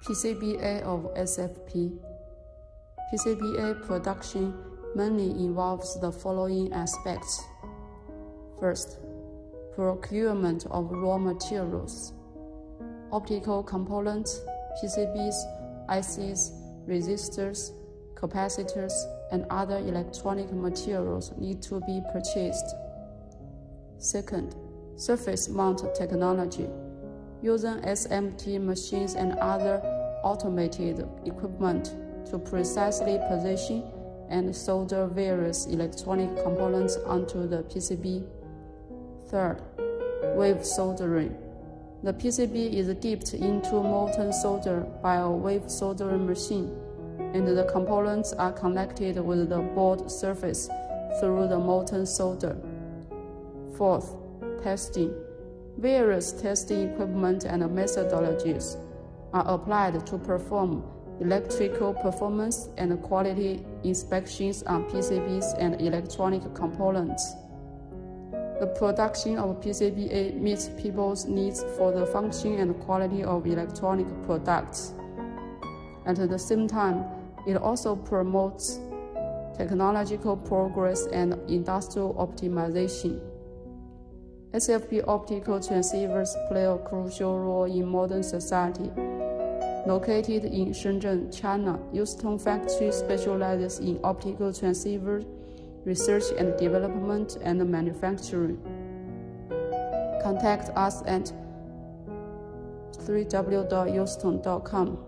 PCBA of SFP. PCBA production mainly involves the following aspects. First, procurement of raw materials. Optical components, PCBs, ICs, resistors, capacitors, and other electronic materials need to be purchased. Second, surface mount technology. Using SMT machines and other automated equipment to precisely position and solder various electronic components onto the PCB. Third, wave soldering. The PCB is dipped into molten solder by a wave soldering machine, and the components are connected with the board surface through the molten solder. Fourth, testing. Various testing equipment and methodologies are applied to perform electrical performance and quality inspections on PCBs and electronic components. The production of PCBA meets people's needs for the function and quality of electronic products. At the same time, it also promotes technological progress and industrial optimization. SFP optical transceivers play a crucial role in modern society. Located in Shenzhen, China, Houston factory specializes in optical transceiver research and development and manufacturing. Contact us at www.houston.com.